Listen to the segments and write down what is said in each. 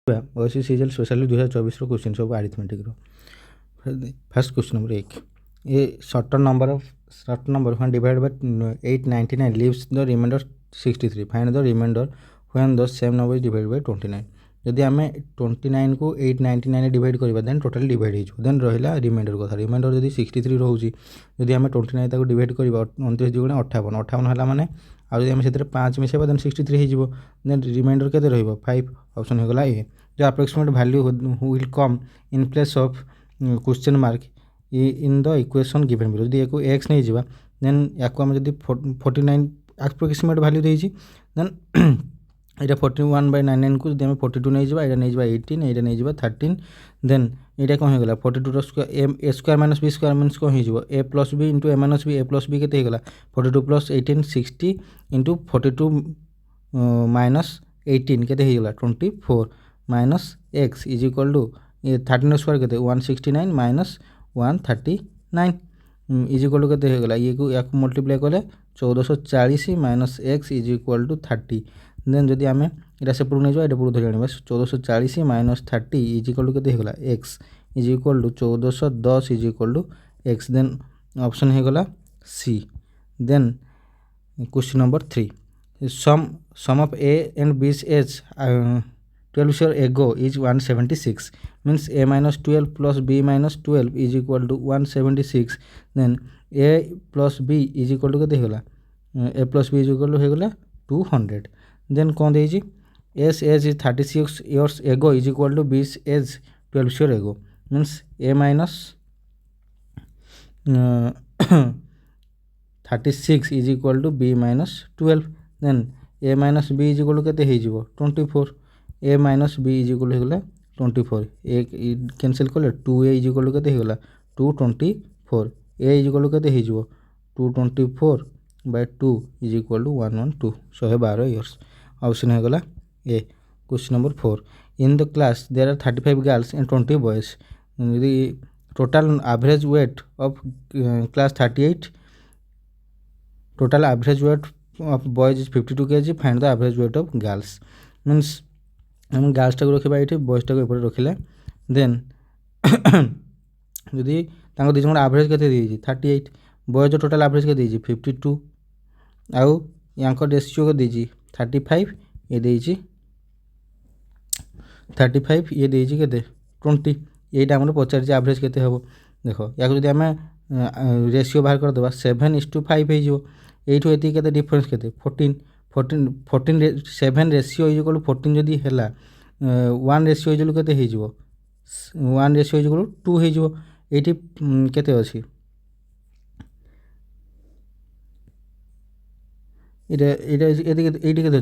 OSC CGL specially 2024 question सब arithmetic first question number 1 a certain number when divided by 899 leaves the remainder 63 find the remainder when the same number is divided by 29 जदि आम 29 को 899 divide करवा then total divide हो then रहा remainder कथा remainder जब 63 रोचे जदि आम 29 ताको डिवाइड करवा 29 दुगुणा 58 58 है माने आदि आम से 5 मिसेबा देन 63 हो देन रिमाइंडर के 5 ऑप्शन हो गला ए जो approximate value will come in place of question mark in the equation given below जदि एको एक्स नहीं जावा देन याको आम जदि 49 अप्रोक्सीमेट वैल्यू देछि देन এটা 41/99 को जब 42 नहीं जावा এটা नहीं जावा 18 এটা नहीं जावा 13 देन এটা कौन हो गला 42 square A square minus B square means कौन हो जावा a plus B into a minus B a plus B केते हो गला 42 प्लस 18 60 इंटू 42 माइनस 18 केते हो गला 24 minus x is equal to 13 square केते 169 माइनस 139 इज इक्वल टू केते हो गला ये को याक मल्टीप्लाई कले 1440 minus x is equal to 30 then जदि आम यहाँ से नहीं जावा पूर्व धरी आने 1440 माइनस 30 इज इक्वल टू के x is equal to 1410 is equal to x then option हो गला C then question number 3 sum of A and B's age 12 years ago is 176 means a minus 12 plus b minus 12 is equal to 176 then a plus b is equal to के a plus b is equal to हो गला 200 then कौन दे एस age is 36 years ago is equal to 20 age 12 years ago means A minus 36 is equal to B minus 12 then A minus B is equal to के 24 A minus B is equal होगा 24 एक cancel कले 2a is equal to के 224 ए is equal to के 224 by 2 is equal to 112 112 years option हो गला A question number 4 in the class there are 35 girls and 20 boys यदि total average weight of class 38 total average weight of boys is 52 kg find the average weight of girls means हम girls टाक रखा ये boys टाक एपटे रखिले then जदि दिज जन एवरेज के 38 बॉयज टोटल एवरेज के 52 आउ या रेसियो के देजी 35 ये देजी 35 ये देजी के 20 यहीटा आम पचार एवरेज के हम देख या जब आम रेसियो बाहर करदे 7:5 हो ये डिफरेन्स के 14 7 रेसियो इज इक्वल टू 14 जदि है 1 रेसियो इज इक्वल के 1 रेसियो इज इक्वल टू 2 हो केते अच्छी ये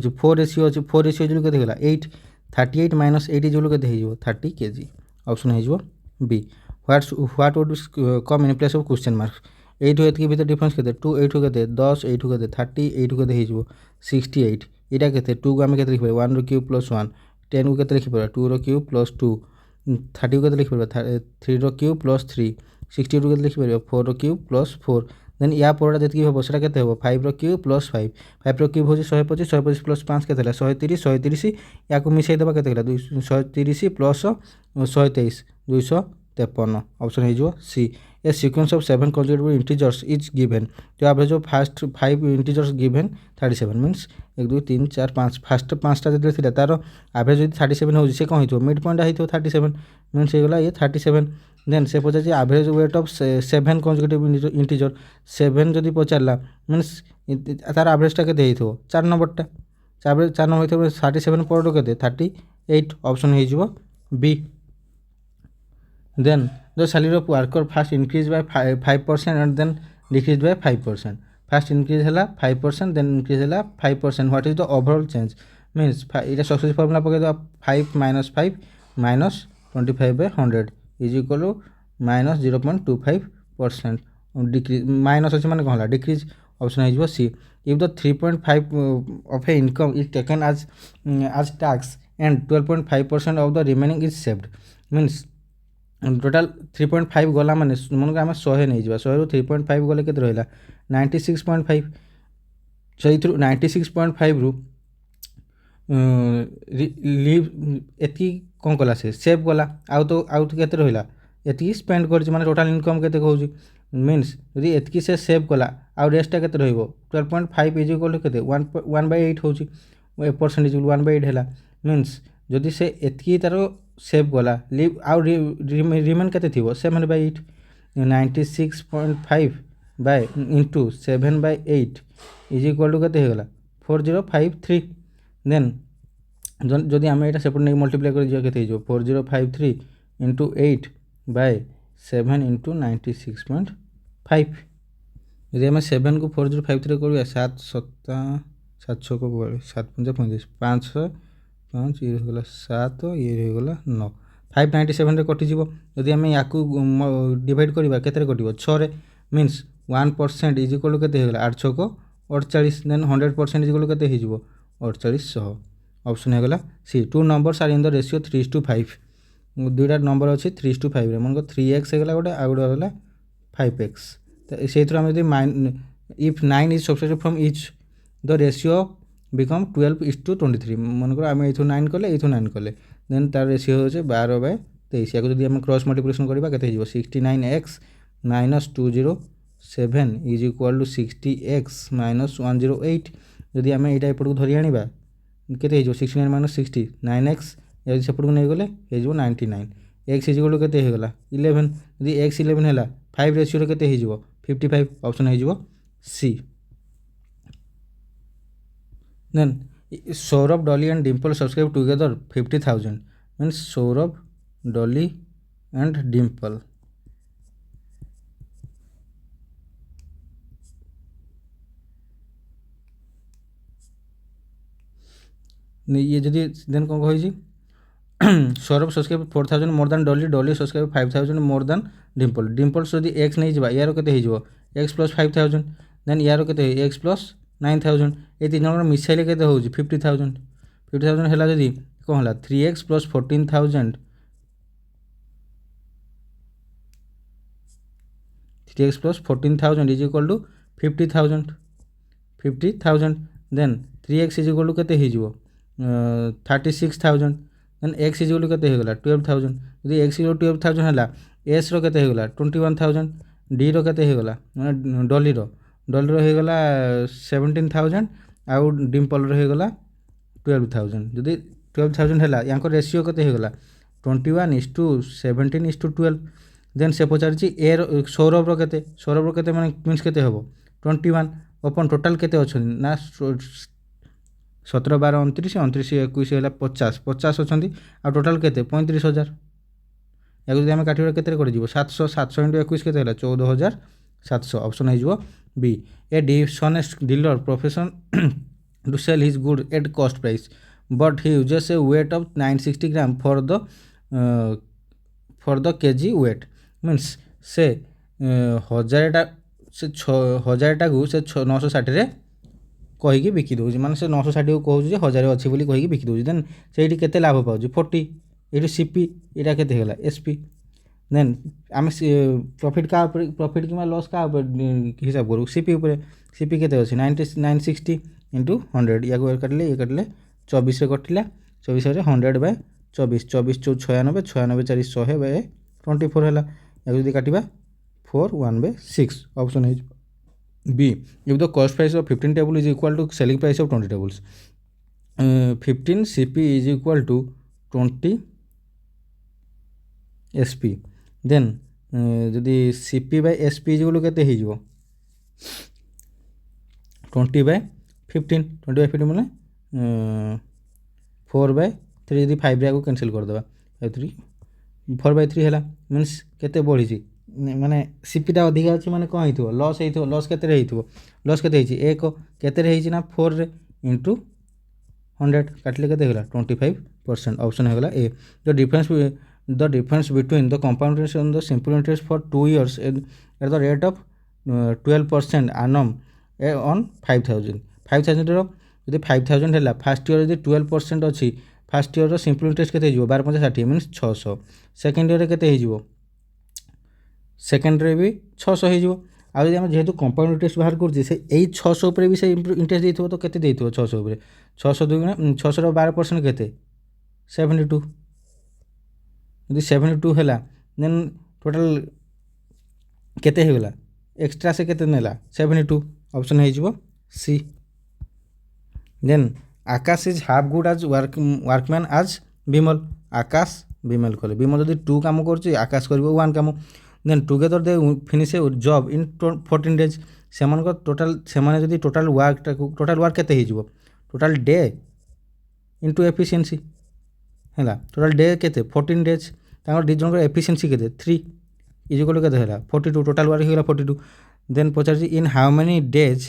4 रेसियो अच्छे 4 रेसियो जो के 8 38 माइनस 8 जो के 30 kg ऑप्शन हो be what would come in place of question mark 8 ये भर डिफरेन्स के 2 8 के 10 8 के 30 8 के 68 यहाँ के 2 को आम के लिखिपर 1 रो क्यूब प्लस 1 10 को के लिखिपर 2 रो क्यूब प्लस 2 30 को के लिखिपर 3 रो क्यूब प्लस 3 60 को के लिखिपर 4 रो क्यूब प्लस 4 देन या पर जी हम से 5 रो क्यूब प्लस 5 5 रो क्यूब हो 125 125 प्लस 5 के 130 130 या मिसई देवा के 130 प्लस 123 253 ऑप्शन हो C a sequence of 7 consecutive integers is given जो average of first 5 integers given 37 means 1 2 3 4 5 first 5टा जो तार एवरेज जो 37 हो कौन हो मिड पॉइंट हो 37 मीन्स होगा ये 37 देन से पचार average weight of 7 consecutive integer 7 जदि पचारा मीन्स तार एवरेजटा के 4 नंबरटा 4 नंबर 37 पर के 38 ऑप्शन हो B then the salary of worker first increase by 5% and then decrease by 5% first increase है 5% then increase है 5% what is the overall change means ये success formula पकड़ 5 minus 5 minus 25/100 is equal to minus 0.25% decrease minus अच्छे मैंने कहला decrease option हो see if the 3.5 of a income is taken as tax and 12.5% of the remaining is saved means total 3.5 गला माने मन आम 100 नहीं जा 100 रू 3.5 गले के रहा 96.5 से 96.5 रू লিଭ୍ ଏତିକି କ'ଣ କଲା ସେ ସେଭ୍ କଲା ଆଉ ତ କେତେ ରହିଲା ଏତିକି ସ୍ପେଣ୍ଡ କରିଛି ମାନେ ଟୋଟାଲ୍ ଇନକମ୍ କେତେ କହୁଛି ମିନ୍ସ ଯଦି ଏତିକି ସେ ସେଭ୍ କଲା ଆଉ ରେଷ୍ଟଟା କେତେ ରହିବ 12.5 ଇଜ୍ ଇକ୍ୱାଲ୍ ଟୁ କେତେ 1/8 ହେଉଛି ପରସେଣ୍ଟ ଇଜ୍ 1/8 ହେଲା ମିନ୍ସ ଯଦି ସେ ଏତିକି ତା'ର ସେଭ୍ କଲା ଲିଭ୍ ଆଉ ରିମେନ୍ କେତେ ଥିବ 7/8 96.5 Bai into 7/8 is equal to କେତେ ହେଇଗଲା 4053 ଦେନ୍ ଯଦି ଆମେ ଏଇଟା ସେପଟେ ନେଇକି ମଲ୍ଟିପ୍ଲାଏ କରି ଯିବା କେତେ ହେଇଯିବ 4053 ଇଣ୍ଟୁ 8 ବାଇ 7 ଇଣ୍ଟୁ 96.5 ଯଦି ଆମେ 7କୁ 4053 କରିବା 7 7 5 ଇଏ ହେଇଗଲା 7 ଇଏ ହେଇଗଲା 9 597ରେ କଟିଯିବ ଯଦି ଆମେ ୟାକୁ ଡିଭାଇଡ଼ କରିବା କେତେରେ କଟିବ 6ରେ ମିନ୍ସ 1% ଇଜ୍ ଇକ୍ୱାଲ୍ ଟୁ କେତେ ହେଇଗଲା 8 6 48 ଦେନ୍ 100% ଇଜ୍ ଇକ୍ୱାଲ୍ ଟୁ କେତେ ହେଇଯିବ 4800 ଅପସନ୍ ହେଇଗଲା C 2 numbers R in the ratio 3:5 ଦୁଇଟା ନମ୍ବର ଅଛି 3:5ରେ ମନେକର 3x ହେଇଗଲା ଗୋଟେ ଆଉ ଗୋଟେ ହେଲା 5x ତ ସେଇଥିରୁ ଆମେ ଯଦି if 9 is subtracted from each the ratio become 12:23 ମନେକର ଆମେ ଏଇଠୁ 9 କଲେ ଏଇଠୁ 9 କଲେ ଦେନ୍ ତାର ରେସିଓ ହେଉଛି 12/23 ୟାକୁ ଯଦି ଆମେ କ୍ରସ୍ ମଲ୍ଟିପ୍ଲିକେସନ୍ କରିବା କେତେ ହେଇଯିବ 69x minus 207 is equal to 60x minus 108 ଯଦି ଆମେ ଏଇଟା ଏପଟକୁ ଧରି ଆଣିବା କେତେ ହେଇଯିବ 69 ମାଇନସ୍ 60 9x ଯଦି ସେପଟକୁ ନେଇଗଲେ ହେଇଯିବ 99 x ଇଜ୍ ଇକ୍ୱାଲ୍ ଟୁ କେତେ ହେଇଗଲା 11 ଯଦି x 11 ହେଲା 5 ରେସିଓରେ କେତେ ହେଇଯିବ 55 ଅପସନ୍ ହେଇଯିବ C then Saurabh Dolly and Dimple subscribe together 50,000 means Saurabh Dolly and Dimple ଇଏ ଯଦି ଦେନ୍ କ'ଣ କହିଛି Saurabh subscribe 4,000 more than Dolly subscribe 5,000 more than Dimple's ଯଦି ଏକ୍ସ ନେଇଯିବା ୟାର କେତେ ହେଇଯିବ ଏକ୍ସ ପ୍ଲସ୍ 5,000 ଦେନ୍ ୟାର କେତେ ଏକ୍ସ ପ୍ଲସ୍ 9,000 ଏ ତିନି ଜଣଙ୍କର ମିଶାଇଲେ କେତେ ହେଉଛି 50,000 ହେଲା ଯଦି କ'ଣ ହେଲା 3x plus 14,000 3x plus 14,000 is equal to 50,000 then 3x is equal to କେତେ ହେଇଯିବ 36,000 ଦେନ୍ x ଇଜ୍ ଇକ୍ୱାଲ୍ ଟୁ କେତେ ହେଇଗଲା 12,000 ଯଦି x ଇଜ୍ 12,000 ହେଲା ଏସ୍ର କେତେ ହେଇଗଲା 21,000 ଡିର କେତେ ହେଇଗଲା ମାନେ ଡଲିର ହେଇଗଲା 17,000 ଆଉ ଡିମ୍ପଲର ହେଇଗଲା 12,000 ଯଦି 12,000 ହେଲା ୟାଙ୍କ ରେସିଓ କେତେ ହେଇଗଲା 21:17:12 ଦେନ୍ ସେ ପଚାରିଛି ସୌରଭର କେତେ ମାନେ ମିନ୍ସ କେତେ ହେବ 21 ଓପନ୍ ଟୋଟାଲ୍ କେତେ ଅଛନ୍ତି ନା 17 12 29 21 ହେଲା 50 ଅଛନ୍ତି ଆଉ ଟୋଟାଲ୍ କେତେ 35,000 ୟାକୁ ଯଦି ଆମେ କାଟିବା କେତେରେ କଟିଯିବ 700 ଇଣ୍ଟୁ 21 କେତେ ହେଲା 14,700 ଅପସନ୍ ହେଇଯିବ ବି ଏ dishonest dealer profession to sell his goods at cost price but he uses a weight of 960 gram for the kg weight means ସେ 1000ଟାକୁ ସେ 960ରେ କହିକି ବିକି ଦେଉଛି ମାନେ ସେ 960କୁ କହୁଛି ଯେ 1000 ଅଛି ବୋଲି କହିକି ବିକି ଦେଉଛି ଦେନ୍ ସେଇଠି କେତେ ଲାଭ ପାଉଛି 40 ଏଇଠି ସିପି ଏଇଟା କେତେ ହେଇଗଲା ଏସ୍ପି ଦେନ୍ ଆମେ ପ୍ରଫିଟ୍ କିମ୍ବା ଲସ୍ କାହା ଉପରେ ହିସାବ କରୁ ସିପି ଉପରେ ସିପି କେତେ ଅଛି 960 ଇଣ୍ଟୁ 100 ୟାକୁ କାଟିଲେ 24ରେ କଟିଲା 24ରେ 100/24 96 4 100/100 ହେଲା ୟାକୁ ଯଦି କାଟିବା 4 1/6 ଅପସନ୍ ହେଇଯିବ B. If the cost price of 15 tables is equal to selling price of 20 tables, 15 CP is equal to 20 SP. Then যদি CP by SP is equal to কেতে হয়ে যাব 20/15 মানে 4/3 যদি 5 রে আগু ক্যান্সেল করে দেবা 4/3 ହେଲା ମିନ୍ସ କେତେ ବଢ଼ିଛି ମାନେ ସିପିଟା ଅଧିକା ଅଛି ମାନେ କ'ଣ ହେଇଥିବ ଲସ୍ କେତେରେ ହେଇଥିବ ଲସ୍ କେତେ ହେଇଛି 1 କେତେରେ ହେଇଛି ନା 4ରେ ଇଣ୍ଟୁ 100 କାଟିଲେ କେତେ ହେଇଗଲା 25% ଅପସନ୍ ହେଇଗଲା ଏ the difference between the compound interest and the simple interest for 2 years at the rate of 12% annum on 5,000 ର ଯଦି 5,000 ହେଲା ଫାର୍ଷ୍ଟ ଇୟର ଯଦି 12% ଅଛି ଫାର୍ଷ୍ଟ ଇୟରର ସିମ୍ପଲ୍ ଇଣ୍ଟରେଷ୍ଟ କେତେ ହେଇଯିବ 12×5 ମିନ୍ସ 600 ସେକେଣ୍ଡ ଇୟରରେ କେତେ ହେଇଯିବ ସେକେଣ୍ଡରେ ବି 600 ହେଇଯିବ ଆଉ ଯଦି ଆମେ ଯେହେତୁ କମ୍ପାଉଣ୍ଡ ଇଣ୍ଟରେଷ୍ଟ ବାହାର କରୁଛେ ସେ ଏଇ 600 ଉପରେ ବି ସେ ଇଣ୍ଟରେଷ୍ଟ ଦେଇଥିବ ତ କେତେ ଦେଇଥିବ 600 ଉପରେ 600 ଦୁଗୁଣା 600ର 12% କେତେ 72 ଯଦି 72 ହେଲା ଦେନ୍ ଟୋଟାଲ୍ କେତେ ହେଇଗଲା ଏକ୍ସଟ୍ରା ସେ କେତେ ନେଲା 72 ଅପସନ୍ ହେଇଯିବ C. Then Akash is half good as workman as Bimal. Akash Bimal କଲେ ବିମଲ ଯଦି 2 କାମ କରୁଛି ଆକାଶ କରିବ 1 କାମ। Then together they finish a job in 14 days। ସେମାନଙ୍କ ସେମାନେ ଯଦି ଟୋଟାଲ୍ ୱାର୍କ କେତେ ହେଇଯିବ ଟୋଟାଲ୍ ଡେ ଇଣ୍ଟୁ ଏଫିସିଏନ୍ସି ହେଲା ଟୋଟାଲ୍ ଡେ କେତେ 14 days। ତାଙ୍କର ଦୁଇ ଜଣଙ୍କର ଏଫିସିଏନ୍ସି କେତେ 3 ଇଜିକାଲ୍ କେତେ ହେଲା 42 ଟୋଟାଲ୍ ୱାର୍କ ହେଇଗଲା 42। ଦେନ୍ ପଚାରୁଛି in how many days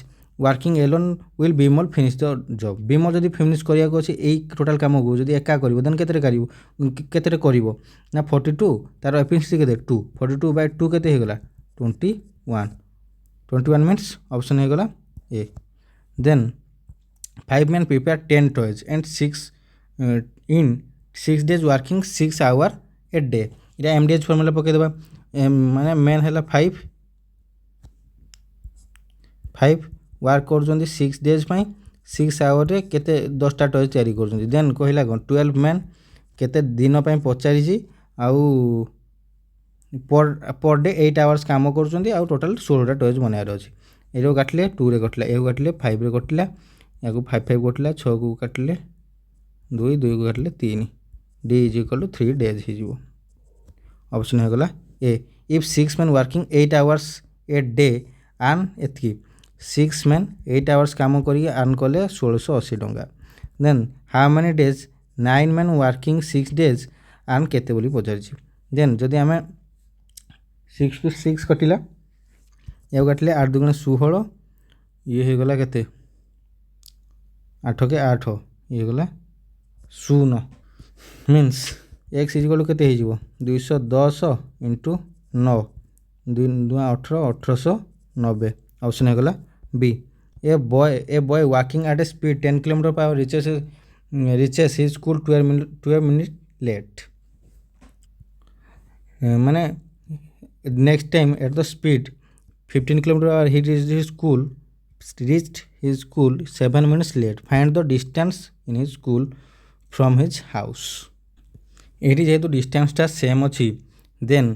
working Elon will Bimal finish the job. Bimal ଯଦି ଫିନିଶ କରିବାକୁ ଅଛି ଏଇ ଟୋଟାଲ୍ କାମକୁ ଯଦି ଏକା କରିବ ଦେନ୍ କେତେରେ କରିବ ନା 42 ତାର ଏଫିସିଏନ୍ସି କେତେ 2 42/2 କେତେ ହେଇଗଲା 21 ମିନିଟ୍ସ ଅପସନ୍ ହେଇଗଲା ଏ। ଦେନ୍ 5 men prepare 10 toys and 6 in 6 days working 6 hour a day। এটা MDH ଫର୍ମୁଲା ପକାଇଦେବା ମାନେ ମେନ୍ ହେଲା 5 ୱାର୍କ କରୁଛନ୍ତି 6 days ପାଇଁ 6 ଆୱାରରେ କେତେ 10ଟା ଟଏଜ୍ ତିଆରି କରୁଛନ୍ତି। ଦେନ୍ କହିଲା କ'ଣ 12 men କେତେ ଦିନ ପାଇଁ ପଚାରିଛି ଆଉ ପର୍ ଡେ 8 hours କାମ କରୁଛନ୍ତି ଆଉ ଟୋଟାଲ୍ 16ଟା ଟଏଜ୍ ବନେଇବାର ଅଛି। ଏଇଟାକୁ କାଟିଲେ 2ରେ କଟିଲା ଏକୁ କାଟିଲେ 5ରେ କଟିଲା ୟାକୁ 5 କଟିଲା 6କୁ କାଟିଲେ 2କୁ କାଟିଲେ 3 D = 3 days ହେଇଯିବ। ଅପସନ୍ ହେଇଗଲା A. If 6 men working 8 hours a day earn ଏତିକି 6 men 8 hours କାମ କରିକି ଆର୍ନ କଲେ 1680 ଟଙ୍କା। Then how many days 9 men working 6 days earn କେତେ ବୋଲି ପଚାରିଛି। ଦେନ୍ ଯଦି ଆମେ 6 କୁ 6 କଟିଲା ଏକୁ କାଟିଲେ 8 ଦୁଗୁଣେ 16 ଇଏ ହେଇଗଲା କେତେ 8 କେ 8 ଇଏ ହେଇଗଲା 0 ମିନ୍ସ x = କେତେ ହେଇଯିବ 210 × 9 2 18 1890 ଅପସନ୍ ହେଇଗଲା B। A boy walking at a speed 10 km/h reaches his school 12 minutes late। ମାନେ next time at the speed 15 km/h he reached his school 7 minutes late। find the distance in his school from his house। ଏଇଠି ଯେହେତୁ ଡିଷ୍ଟାନ୍ସଟା same ଅଛି ଦେନ୍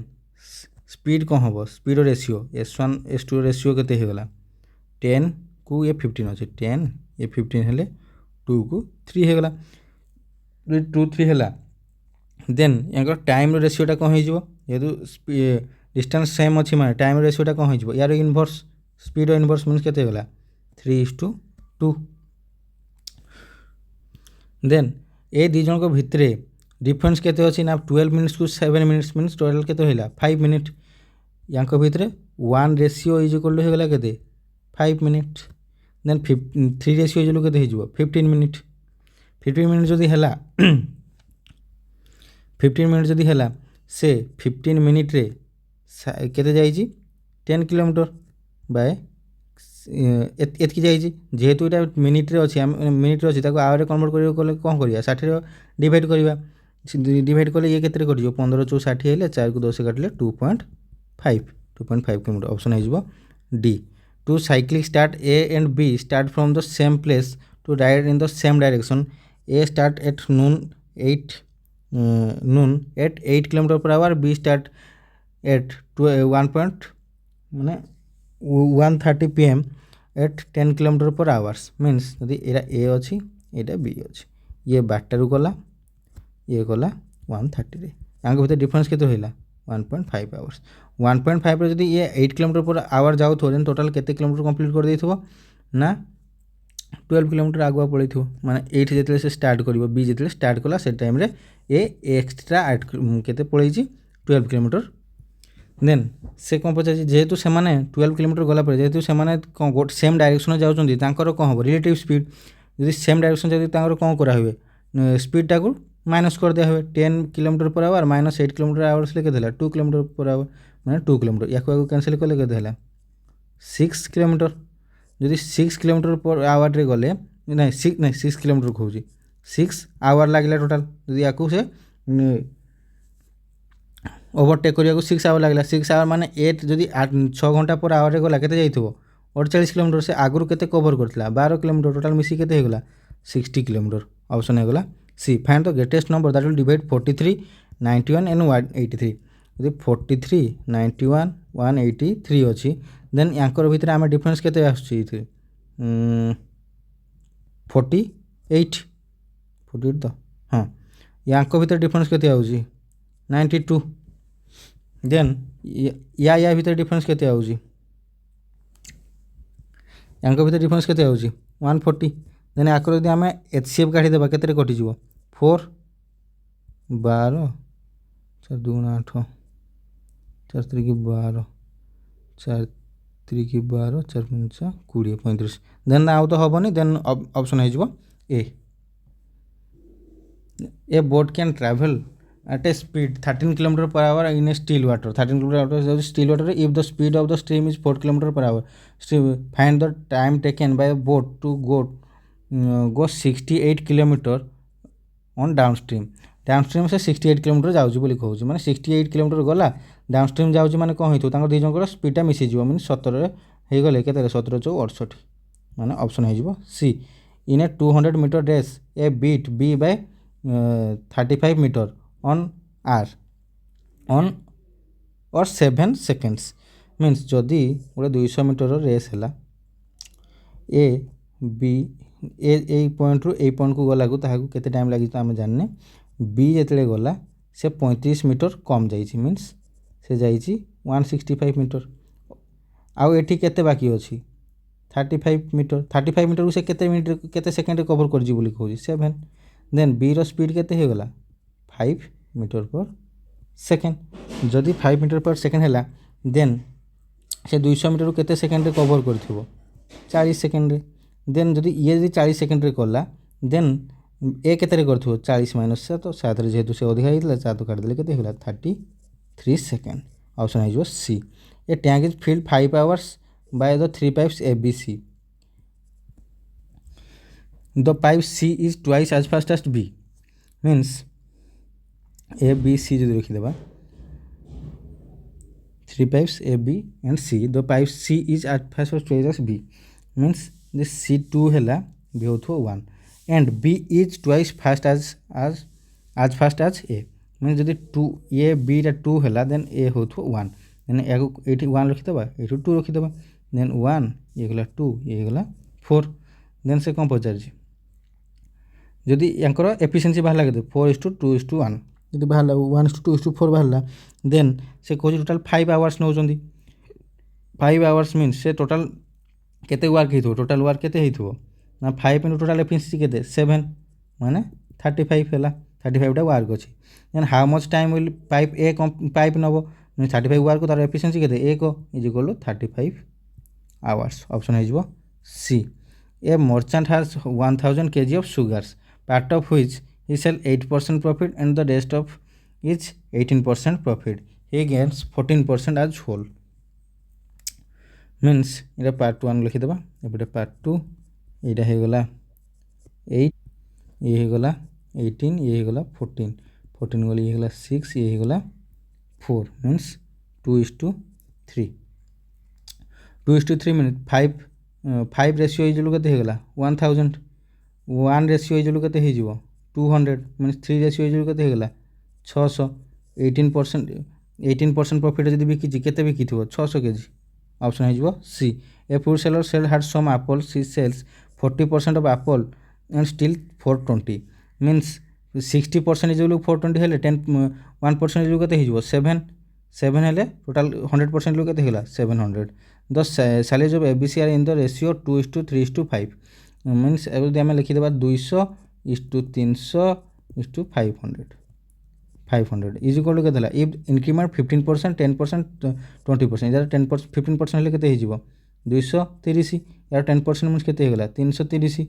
speed କ'ଣ ହେବ speed ratio S1 S2 ratio କେତେ ହେଇଗଲା 10କୁ ଏ 15 ଅଛି 10 ଏ 15 ହେଲେ 2କୁ 3 ହେଇଗଲା 2 3 ହେଲା। ଦେନ୍ ୟାଙ୍କର ଟାଇମ୍ର ରେସିଓଟା କ'ଣ ହେଇଯିବ ଯେହେତୁ ଡିଷ୍ଟାନ୍ସ ସେମ୍ ଅଛି ମାନେ ଟାଇମ୍ର ରେସିଓଟା କ'ଣ ହେଇଯିବ ୟାର ଇନଭର୍ସ ସ୍ପିଡ଼ର ଇନଭର୍ସ ମିନ୍ସ କେତେ ହେଇଗଲା 3:2। ଦେନ୍ ଏ ଦୁଇ ଜଣଙ୍କ ଭିତରେ ଡିଫରେନ୍ସ କେତେ ଅଛି ନା 12 ମିନିଟ୍ସକୁ 7 ମିନିଟ୍ସ ମିନ୍ସ ଟୋଟାଲ୍ କେତେ ହେଲା 5 ମିନିଟ୍। ୟାଙ୍କ ଭିତରେ 1 ରେସିଓ = ହେଇଗଲା କେତେ 5 ମିନିଟ୍। ଦେନ୍ 3 ରେସିଓ = କେତେ ହେଇଯିବ 15 ମିନିଟ୍। 15 ମିନିଟ୍ ଯଦି ହେଲା 15 ମିନିଟ୍ ଯଦି ହେଲା ସେ 15 ମିନିଟ୍ରେ କେତେ ଯାଇଛି 10 km ବାଏ ଏତିକି ଯାଇଛି। ଯେହେତୁ ଏଇଟା ମିନିଟ୍ରେ ଅଛି ମିନିଟ୍ରେ ଅଛି ତାକୁ ଆୱାରରେ କନଭର୍ଟ କରିବାକୁ ଗଲେ କ'ଣ କରିବା 60ରେ ଡିଭାଇଡ଼ କରିବା ଡିଭାଇଡ଼ କଲେ ଇଏ କେତେରେ କଟିଯିବ 15 × 60 ହେଲେ 4କୁ 10 କାଟିଲେ 2.5 km ଅପସନ୍ ହେଇଯିବ D। Two cycling start A and B start from the same place to ride in the same direction। A start at noon at 8 km/h B start at 1:30 PM at 10 km/h means ଯଦି ଏଇଟା A ଅଛି ଏଇଟା B ଅଛି ଇଏ 12ଟାରୁ ଗଲା ଇଏ ଗଲା 1:30ରେ ୟାଙ୍କ ଭିତରେ ଡିଫରେନ୍ସ କେତେ ରହିଲା 1.5 hours। 1.5ରେ ଯଦି ଇଏ 8 km/h ଯାଉଥିବ ଦେନ୍ ଟୋଟାଲ୍ କେତେ କିଲୋମିଟର କମ୍ପ୍ଲିଟ୍ କରିଦେଇଥିବ ନା 12 କିଲୋମିଟର ଆଗୁଆ ପଳେଇଥିବ। ମାନେ ଏଇଠି ଯେତେବେଳେ ସେ ଷ୍ଟାର୍ଟ କରିବ B ଯେତେବେଳେ ଷ୍ଟାର୍ଟ କଲା ସେ ଟାଇମ୍ରେ ଏ ଏକ୍ସଟ୍ରା କେତେ ପଳେଇଛି 12 କିଲୋମିଟର। ଦେନ୍ ସେ କ'ଣ ପଚାରିଛି ଯେହେତୁ ସେମାନେ 12 କିଲୋମିଟର ଗଲା ପରେ ଯେହେତୁ ସେମାନେ କ'ଣ ଗୋଟେ ସେମ୍ ଡାଇରେକ୍ସନ୍ରେ ଯାଉଛନ୍ତି ତାଙ୍କର କ'ଣ ହେବ ରିଲେଟିଭ୍ ସ୍ପିଡ଼ ଯଦି ସେମ୍ ଡାଇରେକ୍ସନ୍ ଯଦି ତାଙ୍କର କ'ଣ କରାହୁଏ ସ୍ପିଡ଼ଟାକୁ ମାଇନସ୍ କରିଦିଆ ହୁଏ 10 km/h ମାଇନସ୍ 8 km/h ହେଲେ କେତେ ହେଲା 2 km/h ମାନେ 2 km ୟାକୁ କ୍ୟାନସେଲ୍ କଲେ କେତେ ହେଲା 6 km। ଯଦି 6 km/hରେ ଗଲେ ନାଇଁ 6 km କହୁଛି 6 hour ଲାଗିଲା ଟୋଟାଲ୍ ଯଦି ୟାକୁ ସେ ओवरटेक करिया 6 आवर लागला 6 आवर माने 8 जदि 6 घंटा पर आवर रे गला केते जाइथबो 48 किलोमीटर से आगुरु केते कवर करथिला 12 किलोमीटर टोटल मिसी केते हेगला 60 किलोमीटर ऑप्शन हेगला C find the greatest number that will divide 43 91 and 183 जदि 43 91 183 अछि देन यांकर भितर आमे डिफरेंस केते आछी 48 48 तो हां यांकर भितर डिफरेंस केते आउची 92 देन या भितर डिफरेंस केते आउची यांकर भितर डिफरेंस केते आउची 140 देन आकर यदि आमे एचसीएफ काढी देबा केते कटि जिवो 4 12 4 2 8 4 3 12 4 3 12 4 5 20 35 देन आउ तो हबनी देन ऑप्शन है जिवो ए boat can travel at a speed 13 km per hour in a still water 13 km per hour still water if the speed of the stream is 4 km per hour find the time taken by a boat to go 68 km on downstream से 68 km जाउची बोली कहउची माने 68 km गला downstream जाउची माने कोन हेतु तांको दी जनकर स्पीडटा मिसी जिवो माने 17 रे हे गले केते 17 4 68 माने ऑप्शन हे जिवो C in a 200 metre race a beat B by 35 metre on r on or 7 seconds means जदि गोटे 200 मीटर रेस है ए बी ए पॉइंट रु ए पॉइंट को गला को ताहाकू केते टाइम लागि तो आम जानने बी जेतले गला से 35 मीटर कम जाइछि मीन्स से जाइछि 165 मीटर आउ एठी केते बाकी अछि 35 मीटर को से केते मिनट केते सेकंड कवर कर जी बोली कहू 7 देन बी रो स्पीड केते हे गला 5 मीटर पर सेकेंड जदि 5 मीटर पर सेकेंड है देन से 200 मीटर केते सेकेंड कवर करथिबो 40 सेकेंड रे देन जदि ये जदि 40 सेकेंड रे करला देन ए केते रे करथिबो 40 माइनस 7 तो 7 रे जेतु से अधिक हितला 7 तो काट देले केते होला 33 सेकेंड ऑप्शन है जो C a tank is filled 5 hours by the 3 pipes ABC the pipe C is twice as fast as B means A B C जो रखी देबा 3 pipes A B and C the pipe C is at fast twice as B means this C2 हैला B होथो 1 and B is twice fast as fast as A means जदि 2 A B टा 2 हैला then ए होथो 1 then एगो 1 रखी देबा 2 रखी देबा देन 1 ये गला 2 ये गला 4 देन से कौन पचार जदि यांकर एफिशिएंसी बाहर लगे 4:2:1 जदि बाहर 1:2:4 बाहर देन से कहूँ टोटाल 5 आवर्स नौ 5 आवर्स मीन्स से टोटाल केते वर्क हेतु टोटाल वर्क केते हेतु ना 5 इनटू टोटाल एफिशिएंसी केते 7 माने 35 हैला 35 टा वर्क अछि then how much time will pipe नबो 35 वर्क तार एफिशिएंसी केते 1 is equal to 35 hours option है जिवो C a merchant has 1000 kg of sugars part of which he sell 8% profit and the rest of is 18% profit he gains 14% as whole means Ira part 1 लिखि देबा एपटे part 2 एटा हे गला 8 ये हे गला 18 ये हे गला 14 गली ये गला 6 ये हे गला 4 means 2:3 मीनिट 5 रेशियो इजलु केते हे गला 1000 1 रेशियो इजलु केते हे जिवो 200 मीन्स 3 रेशियो इजलु केते हे गला 600 18% प्रॉफिट जदि बिकी केते बिकी थिबो 600 केजी ऑप्शन है जिवो C a food seller sell had some apple she sells 40% of apple and still 420 means 60% इजलु 420 हेले 1% इजलु केते हे जिवो 7 हेले टोटल 100% इजलु केते हेला 700 the salaries of ABC are in the ratio 2:3:5 means एबे हम लिखि देबा 200:300:500 इज इक्वल टू केते हला इफ इंक्रीमेंट 15% 10% 20% यार 10% 15% हेले केते हे जिवो 230 यार 10% मीन्स केते हे गला 330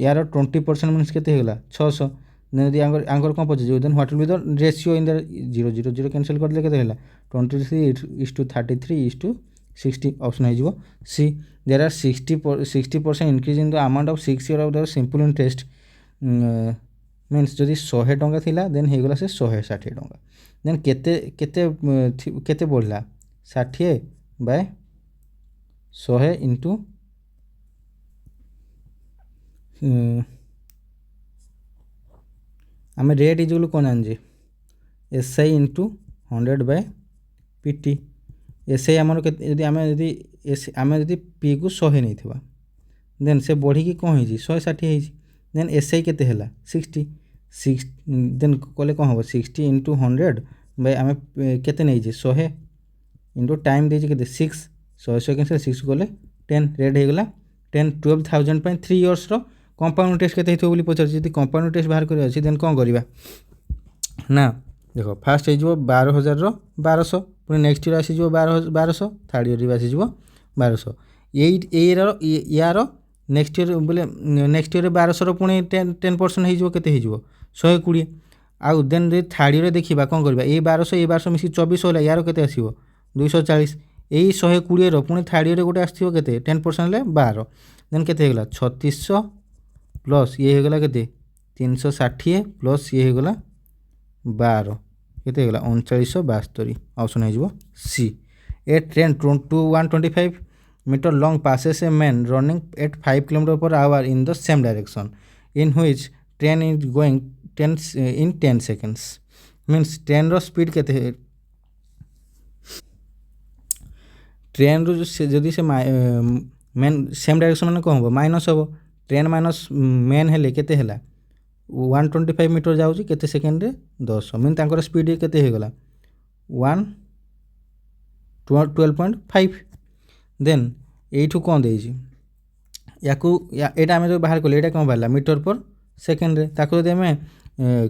यार 20% मीन्स केते हे गला 600 यदि आंगर कौन पचे then what will be the ratio in the 0 cancel कर दे केते हेला 23:30:60 ऑप्शन है जिवो C there are 60% increase in the amount of 6 year of the simple interest means जदि 100 टंका थिला देन हेगला से 160 टंका देन केते केते केते बढ़ला 60 बाय 100 इंटू आम रेट इजुगल कौन आनजे SI into 100 by PT SI आमर यदि आम यदि पी को 100 नहीं थिबा देन से बढ़ी की कौन होइछि 160 होइछि देन एसआई केते होला 60 देन कले कौन हम 60 इंटू 100 बाय आम केते नहीं 100 इंटू टाइम देछि केते 6 100 सेकेंड से 6 गले 10 रेट हो गला 10 12,000 पे 3 इयर्स रो कंपाउंड टेस्ट केते हिथो बोली पचार जदि कंपाउंड टेस्ट बाहर करिया अछि देन कोन करिबा ना देखो फास्ट हो 12,000 रो 1200 पुणी नेक्स्ट ईयर आसीज 1200 थर्ड ईयर भी आसीज 1200 यार नेक्स्ट ईयर बोले नेक्स्ट ईयर 1200 पुणी 10% हो केते हो 120 आउ देन थर्ड ईयर देखा कौन करवा ये 1200 ये 1200 मिसी 24 होला यार केते आसीबो 240 यही 120 रो पुणी थर्ड ईयर गोटे आसथिबो केते 10% ले 12 देन केते होगला 3600 प्लस ये होगला केते 360 प्लस ये होगला 12 केते होगला 3972 ऑप्शन हो C a train two 125 metre long passes a man running at 5 km/h in the same direction in which train is going 10 in 10 seconds means train row speed केते train रो जदि से main same direction माने कौन हम minus हम train minus main हेले केते हेला 125 metre जाउची केते सेकेंड रे 10 मीन तांकर स्पीड केते हे गला 12.5 देन एठू कौन देछि याकू एटा आमे जो बाहर कोले एटा कौन बाहरला मीटर पर सेकेंड रे ताको जदि आमे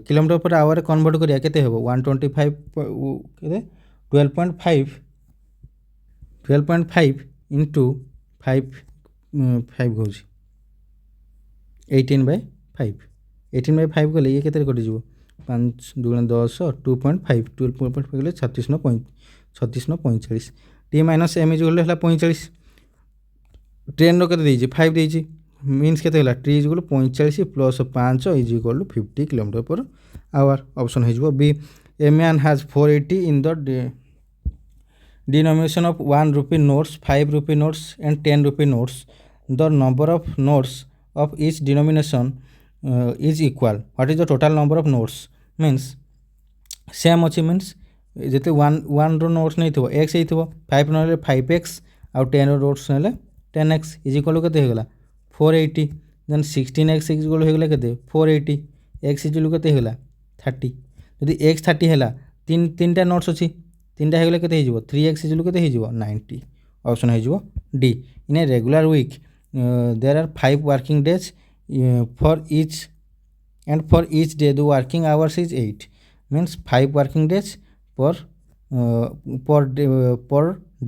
किलोमीटर पर आवर कन्वर्ट करिया केते हेबो 125 केते 12.5 इंटू 5 कहूँ 18/5 18/5 गले ये केते कटि जीवो 5 2 10 2.5 12.5 गले 36.45 टी माइनस एम इज गले 45 ट्रेन रो केते देछि 5 देछि मीन्स केते होला टी इज गले 45 plus 5 is equal to 50 km/h option हो जीवो B a man has 480 in the denomination of 1 rupee notes 5 rupee notes and 10 rupee notes the number of notes of each denomination is equal what is the total number of notes means same अच्छी means जते 1 रो notes नहीं थो x ही थो 5 नले 5x और 10 रो notes नले 10x is equal केते हो गला 480 देन 16x इज इक्वल हो गला केते 480 x इज इक्वल केते हो गला 30 यदि x 30 हैला तीनटा नोट्स अछि तीनटा हो गला केते हो 3x इज इक्वल केते हो 90 ऑप्शन हो D in a regular week there are 5 working days for each and for each day the working hours is 8 means 5 working days per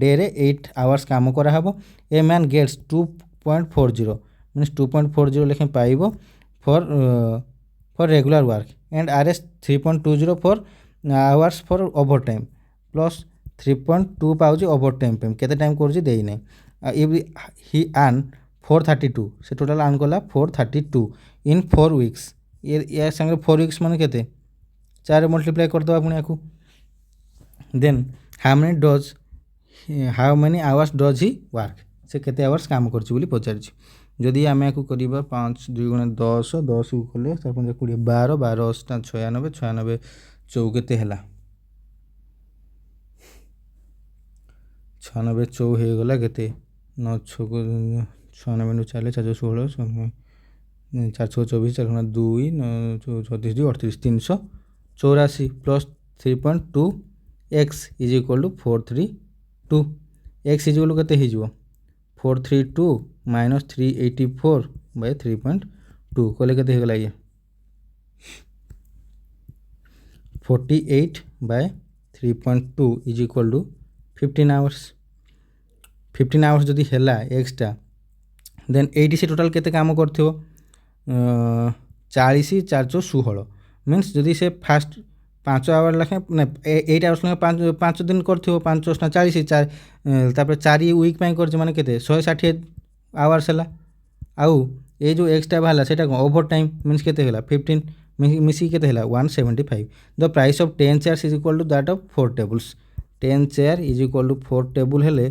day रे 8 hours काम करा हबो a man gets 2.40 means 2.40 लेखे पाइबो for regular work and rs 3.20 for hours for overtime plus 3.2 पाउजी overtime पे केते time Karji देई नै if he earn 432 से टोटल आन कला 432 इन 4 वीक्स ये संगे 4 वीक्स माने केते 4 मल्टीप्लाई कर दो आपण याकू then how many hours does he work से केते आवर्स काम करछि बोली पचारछि जदि आमे याकू करिबा 5 2 गुणा 10 10 को कले 4 5 20 12 12 8 96 96 4 केते हैला 96 4 हे गला केते 9 6 96 4 4 16 4 24 4 2 36 2 38 384 plus 3.2 x is equal to 432 x is equal केते हे जिवो 432 माइनस 384 बाय 3.2 कले केते हे गला ये 48 by 3.2 is equal to 15 hours 15 hours जदि हैला एक्सटा देन 80 से टोटल केते काम करथिबो 40 416 मीन्स जदि से फास्ट 5 आवर लखे 8 आवर्स लखे 5 दिन करथिबो 5 ना 40 4 तापर 4 वीक पय करछ माने केते 160 आवर्स हैला आउ ए जो एक्स्ट्रा भाला सेटा ओवर टाइम मीन्स केते हैला 15 मिसी के 175 द price of 10 chairs is equal to that of 4 tables 10 chair is equal to 4 table हेले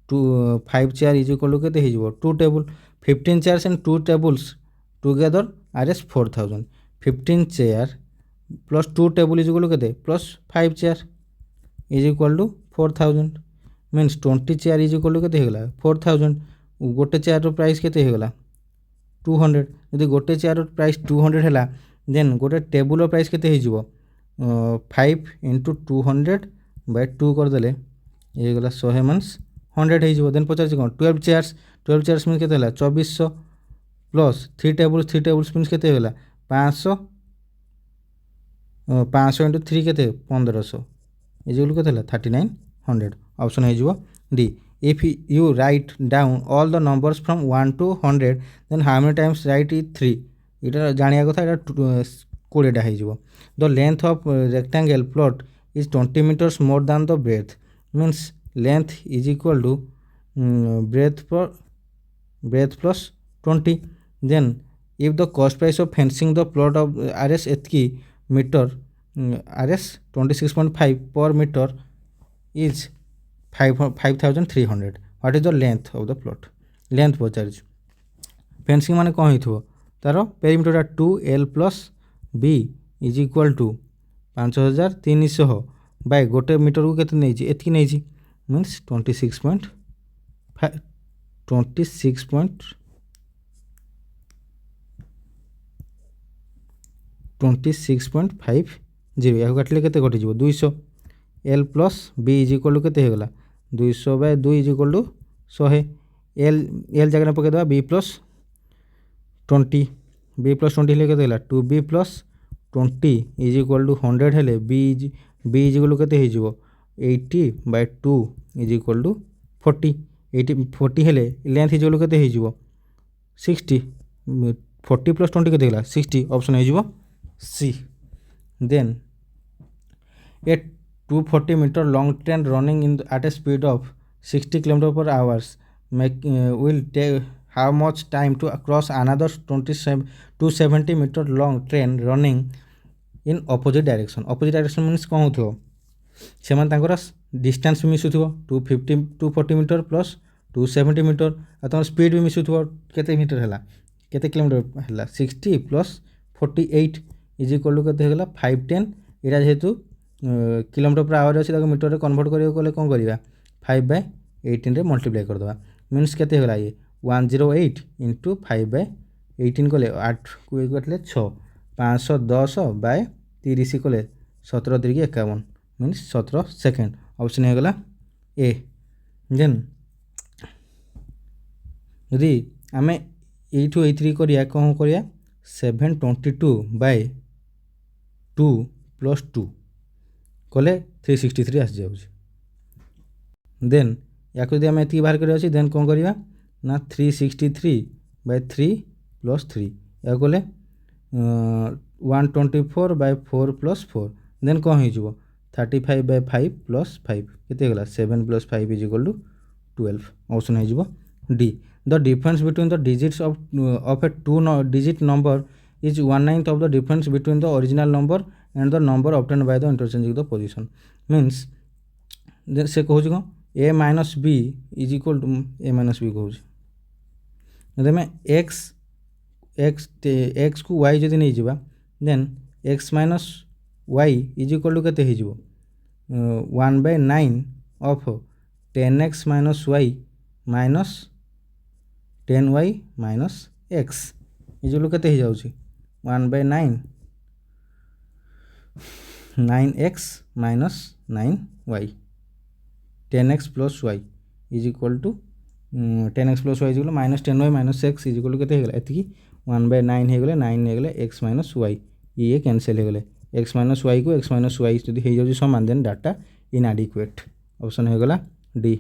5 चेयर इज इक्वल टू के 2 table 15 chairs and 2 tables together R S 4000 15 chair plus 2 table is equal to के plus 5 chair is equal to 4000 means 20 chair is equal to के 4000 गोटे chair price के 200 यदि गोटे chair price 200 है then गोटे table price के 5 इंटू 200 बाय 2 करदे ये गला 100 मीन्स 100 हो देन पचार कौन 12 चेयर्स मीन्स के 2400 प्लस 3 टेबुल्स मीन्स के 500 500 इंटू 3 के 1500 इज के 3900 ऑप्शन हो D if you write down all the numbers from 1 to 100 then how many times write is 3 इटा जानिया कथा इटा 20 हो the length of rectangle plot is 20 metres more than the breath means length is equal to breath plus 20 then if the cost price of fencing the plot of R S एतकी metre R S 26.5 per metre is 5300 what is the length of the plot length पचार fencing मान कौन हो तार perimeter 2L plus B is equal to 5300 by गोटे metre को केतकी नहीं मीन्स 26.50 या काटिले के कटिज 200 L plus B is equal to के 200 by 2 is equal to 100 L जगह पकईदे बी प्लस 20 हेल्ले के 2B plus 20 is equal to 100 हेल्ले बी इज इक्वल टू के 80 बाय 2 इज इक्वल टू 40 हेल्ले लेंथ इज इक्वल टू के 60 40 प्लस 20 के 60 option हो C then a 240 metre long train running in at a speed of 60 kilometre per hours will take how much time to cross another 270 meter long train running in opposite direction means कौन हो से distance भी मिसुथो 240 metre plus 270 metre और तुम speed भी मिसुथो केते metre है केते किलोमीटर है 60 प्लस 48 इज इक्वल टू के 510 यहाँ जेहेतु किलोमीटर पर आवर अच्छे मीटर कन्वर्ट करें कौन करवा 5/18 मल्टीप्लाई करदे मीन्स के ये 108 इंटू 5/18 कले 8 को कटले 6 510 बाय 30 कले 17 3 51 मीन्स 17 सेकेंड ऑप्शन हो गला ए देन यदि आम यू ये करिया कौन करिया 722 बाय 2 प्लस 2 कले 363 आसी जाऊँ देन या आम ये बाहर कर देन कौन करवा ना 363 बाय 3 प्लस 3 या कले 124 बाय 4 प्लस 4 देन कौन हो 35 बाय 5 प्लस 5 के 7 plus 5 is equal to 12 option हो D the difference between the digits of a 2 digit number is 1/9 of the difference between the original number and the number obtained by the interchange the position means से कहूँ कौन A minus B is equal to A minus B कहूँ मैं X को Y जदि नहीं जावा then X minus Y is equal to के 1/9 of 10x minus y minus 10y minus x is equal के हो जाऊँ 1/9 9x minus 9y 10x plus y is equal to 10x plus y is equal minus 10y minus x is equal के ये 1/9 हो गले 9 हो गले x माइनस y ये कैनसल हो गले x माइनस वाई को x माइनस वाई जब हो जाए सामान देन डाटा इनएडिक्वेट ऑप्शन हो गला डी।